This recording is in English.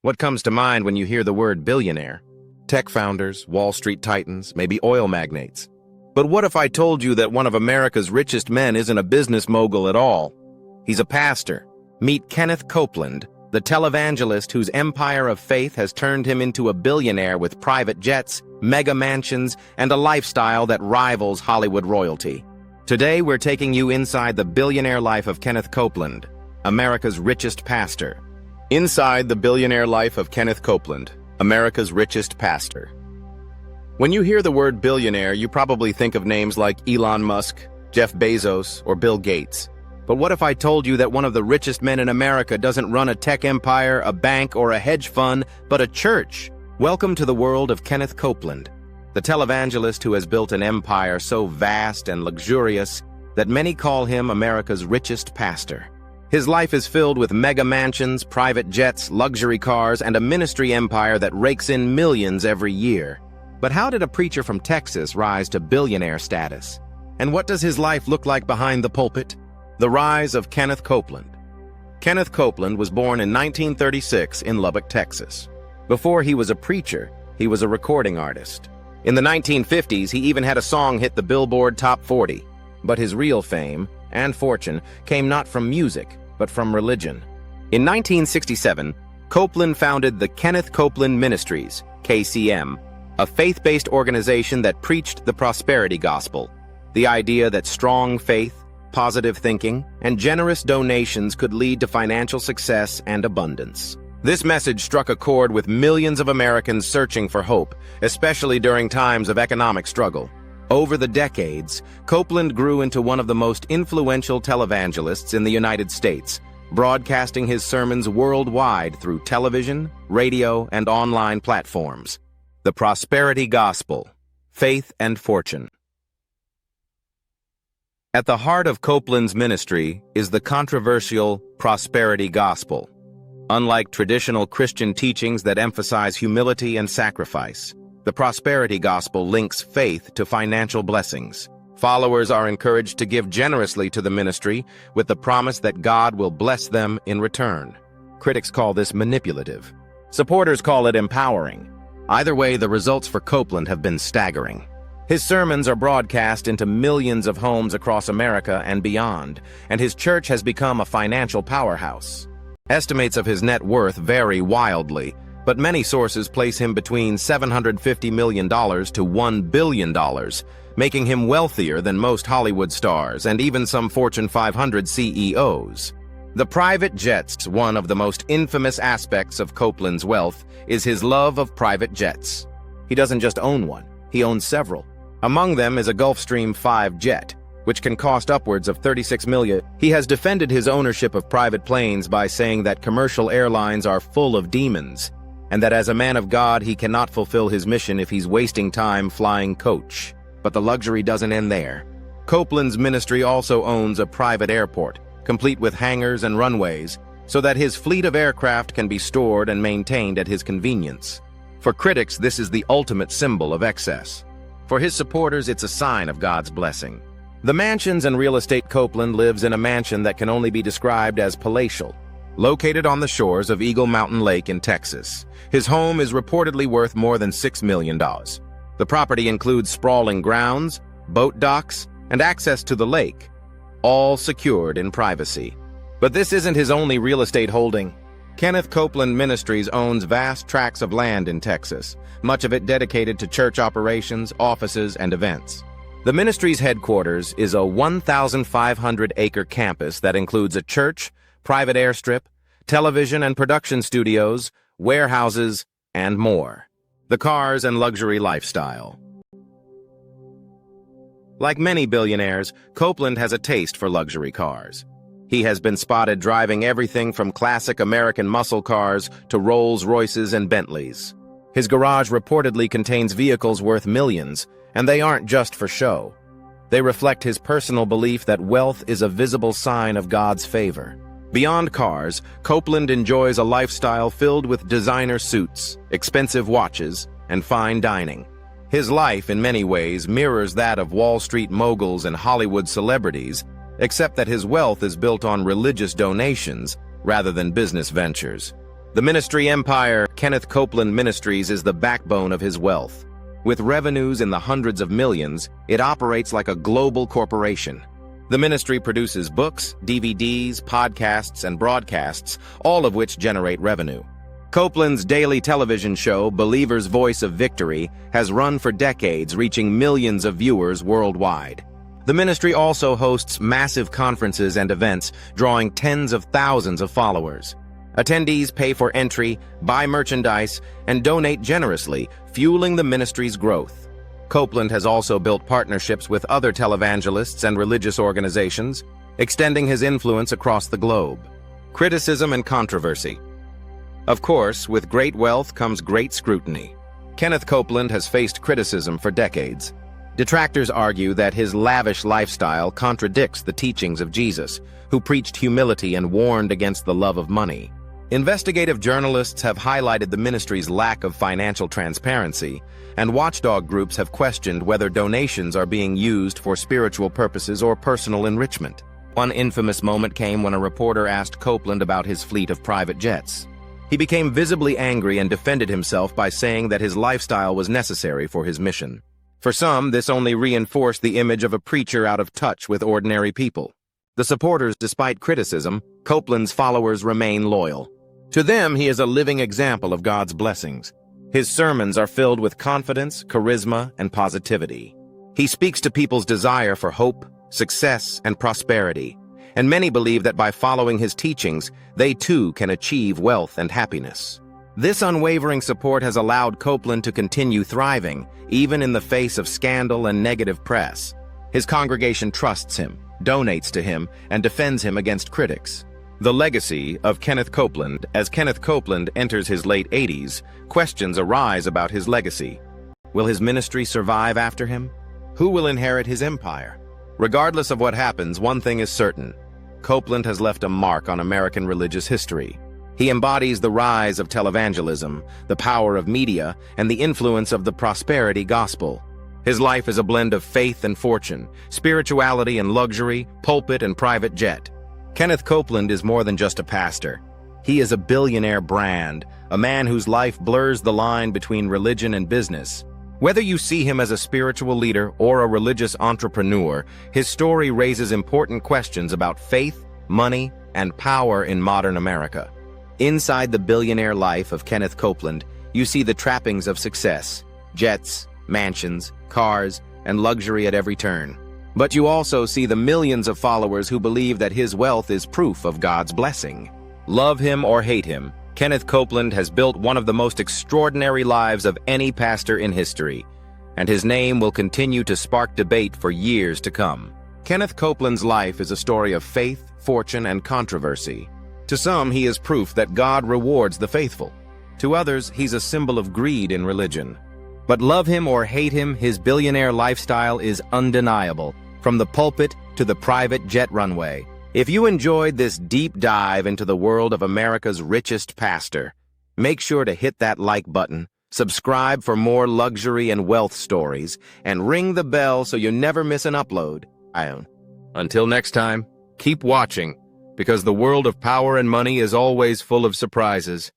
What comes to mind when you hear the word billionaire? Tech founders, Wall Street titans, maybe oil magnates. But what if I told you that one of America's richest men isn't a business mogul at all? He's a pastor. Meet Kenneth Copeland, the televangelist whose empire of faith has turned him into a billionaire with private jets, mega mansions, and a lifestyle that rivals Hollywood royalty. Today, we're taking you inside the billionaire life of Kenneth Copeland, America's richest pastor. Inside the billionaire life of Kenneth Copeland, America's richest pastor. When you hear the word billionaire, you probably think of names like Elon Musk, Jeff Bezos, or Bill Gates. But what if I told you that one of the richest men in America doesn't run a tech empire, a bank, or a hedge fund, but a church? Welcome to the world of Kenneth Copeland, the televangelist who has built an empire so vast and luxurious that many call him America's richest pastor. His life is filled with mega mansions, private jets, luxury cars, and a ministry empire that rakes in millions every year. But how did a preacher from Texas rise to billionaire status? And what does his life look like behind the pulpit? The rise of Kenneth Copeland. Kenneth Copeland was born in 1936 in Lubbock, Texas. Before he was a preacher, he was a recording artist. In the 1950s, he even had a song hit the Billboard Top 40. But his real fame and fortune came not from music, but from religion. In 1967, Copeland founded the Kenneth Copeland Ministries, KCM, a faith-based organization that preached the prosperity gospel, the idea that strong faith, positive thinking, and generous donations could lead to financial success and abundance. This message struck a chord with millions of Americans searching for hope, especially during times of economic struggle. Over the decades, Copeland grew into one of the most influential televangelists in the United States, broadcasting his sermons worldwide through television, radio, and online platforms. The Prosperity Gospel, Faith and Fortune. At the heart of Copeland's ministry is the controversial prosperity gospel. Unlike traditional Christian teachings that emphasize humility and sacrifice, the prosperity gospel links faith to financial blessings. Followers are encouraged to give generously to the ministry with the promise that God will bless them in return. Critics call this manipulative. Supporters call it empowering. Either way, the results for Copeland have been staggering. His sermons are broadcast into millions of homes across America and beyond, and his church has become a financial powerhouse. Estimates of his net worth vary wildly, but many sources place him between $750 million to $1 billion, making him wealthier than most Hollywood stars and even some Fortune 500 CEOs. The private jets, one of the most infamous aspects of Copeland's wealth, is his love of private jets. He doesn't just own one, he owns several. Among them is a Gulfstream 5 jet, which can cost upwards of $36 million. He has defended his ownership of private planes by saying that commercial airlines are full of demons, and that as a man of God he cannot fulfill his mission if he's wasting time flying coach. But the luxury doesn't end there. Copeland's ministry also owns a private airport, complete with hangars and runways, so that his fleet of aircraft can be stored and maintained at his convenience. For critics, this is the ultimate symbol of excess. For his supporters, it's a sign of God's blessing. The mansions and real estate. Copeland lives in a mansion that can only be described as palatial, located on the shores of Eagle Mountain Lake in Texas. His home is reportedly worth more than $6 million. The property includes sprawling grounds, boat docks, and access to the lake, all secured in privacy. But this isn't his only real estate holding. Kenneth Copeland Ministries owns vast tracts of land in Texas, much of it dedicated to church operations, offices, and events. The ministry's headquarters is a 1,500-acre campus that includes a church, private airstrip, television and production studios, warehouses, and more. The cars and luxury lifestyle. Like many billionaires, Copeland has a taste for luxury cars. He has been spotted driving everything from classic American muscle cars to Rolls-Royces and Bentleys. His garage reportedly contains vehicles worth millions, and they aren't just for show. They reflect his personal belief that wealth is a visible sign of God's favor. Beyond cars, Copeland enjoys a lifestyle filled with designer suits, expensive watches, and fine dining. His life, in many ways, mirrors that of Wall Street moguls and Hollywood celebrities, except that his wealth is built on religious donations rather than business ventures. The ministry empire, Kenneth Copeland Ministries, is the backbone of his wealth. With revenues in the hundreds of millions, it operates like a global corporation. The ministry produces books, DVDs, podcasts, and broadcasts, all of which generate revenue. Copeland's daily television show, Believer's Voice of Victory, has run for decades, reaching millions of viewers worldwide. The ministry also hosts massive conferences and events, drawing tens of thousands of followers. Attendees pay for entry, buy merchandise, and donate generously, fueling the ministry's growth. Copeland has also built partnerships with other televangelists and religious organizations, extending his influence across the globe. Criticism and controversy. Of course, with great wealth comes great scrutiny. Kenneth Copeland has faced criticism for decades. Detractors argue that his lavish lifestyle contradicts the teachings of Jesus, who preached humility and warned against the love of money. Investigative journalists have highlighted the ministry's lack of financial transparency, and watchdog groups have questioned whether donations are being used for spiritual purposes or personal enrichment. One infamous moment came when a reporter asked Copeland about his fleet of private jets. He became visibly angry and defended himself by saying that his lifestyle was necessary for his mission. For some, this only reinforced the image of a preacher out of touch with ordinary people. The supporters, despite criticism, Copeland's followers remain loyal. To them, he is a living example of God's blessings. His sermons are filled with confidence, charisma, and positivity. He speaks to people's desire for hope, success, and prosperity, and many believe that by following his teachings, they too can achieve wealth and happiness. This unwavering support has allowed Copeland to continue thriving, even in the face of scandal and negative press. His congregation trusts him, donates to him, and defends him against critics. The legacy of Kenneth Copeland. As Kenneth Copeland enters his late 80s, questions arise about his legacy. Will his ministry survive after him? Who will inherit his empire? Regardless of what happens, one thing is certain. Copeland has left a mark on American religious history. He embodies the rise of televangelism, the power of media, and the influence of the prosperity gospel. His life is a blend of faith and fortune, spirituality and luxury, pulpit and private jet. Kenneth Copeland is more than just a pastor. He is a billionaire brand, a man whose life blurs the line between religion and business. Whether you see him as a spiritual leader or a religious entrepreneur, his story raises important questions about faith, money, and power in modern America. Inside the billionaire life of Kenneth Copeland, you see the trappings of success: jets, mansions, cars, and luxury at every turn. But you also see the millions of followers who believe that his wealth is proof of God's blessing. Love him or hate him, Kenneth Copeland has built one of the most extraordinary lives of any pastor in history, and his name will continue to spark debate for years to come. Kenneth Copeland's life is a story of faith, fortune, and controversy. To some, he is proof that God rewards the faithful. To others, he's a symbol of greed in religion. But love him or hate him, his billionaire lifestyle is undeniable, from the pulpit to the private jet runway. If you enjoyed this deep dive into the world of America's richest pastor, make sure to hit that like button, subscribe for more luxury and wealth stories, and ring the bell so you never miss an upload. Until next time, keep watching, because the world of power and money is always full of surprises.